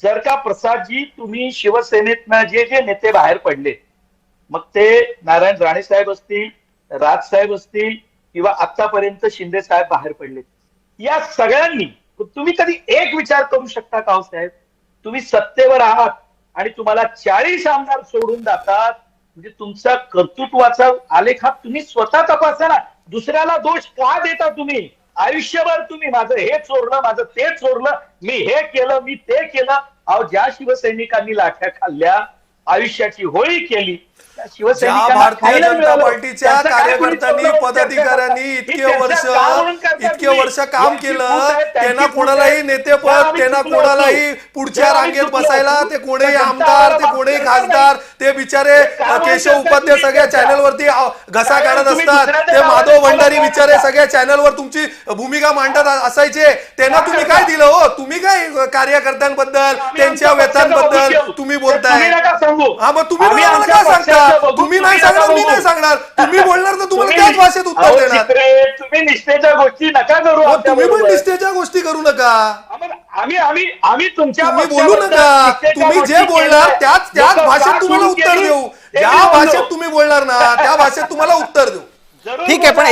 जर का प्रसादजी तुम्ही शिवसेनेतनं जे जे नेते बाहेर पडले, मग ते नारायण राणे साहेब असतील, राज साहेब असतील किंवा आतापर्यंत शिंदे साहेब बाहेर पडले, या सगळ्यांनी तुम्ही कधी एक विचार करू शकता का हो साहेब? तुम्ही सत्तेवर आहात आणि तुम्हाला 40 आमदार सोडून जातात, म्हणजे तुमचा कर्तृत्वाचा आलेख हा तुम्ही स्वतः तपासा ना. दुसऱ्याला दोष का देता तुम्ही? आयुष्यभर तुम्ही माझं हे चोरलं, माझं ते चोरलं, मी हे केलं, मी ते केलं. अहो, ज्या शिवसैनिकांनी लाठ्या खाल्ल्या, आयुष्याची होळी केली, त्या ज्या शिवसैनिकांना भारतीय खायला जनता मिळालं. पार्टीच्या त्यांचं काय कोणी कार्यकर्त्यांनी चोरलं? पदाधिकाऱ्यांनी ही इतके त्यांचं का म्हणून करता इतके तुम्ही? वर्ष काम यांची केलं, फूट आहे, त्यांची त्यांना फूट कोणालाही आहे. नेतेपद, आम्ही त्यांना चुकलो कोणालाही होतो. पुढच्या आम्ही रांगेत चुकलो बसायला होतो. ते कोणीही तर जनता आमदार, आम्हाला ते माफ कोणीही करणार खासदार, ते बिचारे का केशव म्हणता उपाध्ये तुम्ही सगळ्या त्यांचा? चॅनलवरती घसा कारण काढत तुम्ही असतात. दुसऱ्याच्या ते नावाने माधव भंडारी बोलत बिचारे राहता. सगळ्या चॅनलवर तुमची भूमिका मांडत असायचे. त्यांना तुम्ही काय दिलं हो? तुम्ही काय कार्यकर्त्यांबद्दल, त्यांच्या व्यथांबद्दल तुम्ही बोलताय? हा, मग तुम्ही मला का सांगता? तुम्ही नाही सांगणार, मी नाही सांगणार. तुम्ही बोलणार तर तुम्हाला त्याच भाषेत उत्तर देणार. तुम्ही निष्ठेच्या गोष्टी नका करू. तुम्ही पण निष्ठेच्या गोष्टी करू नका. आम्ही तुमच्या तुम्ही बोलू नका. तुम्ही जे बोलणार त्याच भाषेत तुम्हाला उत्तर देऊ. ज्या भाषेत तुम्ही बोलणार ना त्या भाषेत तुम्हाला उत्तर देऊ. ठीक आहे, पण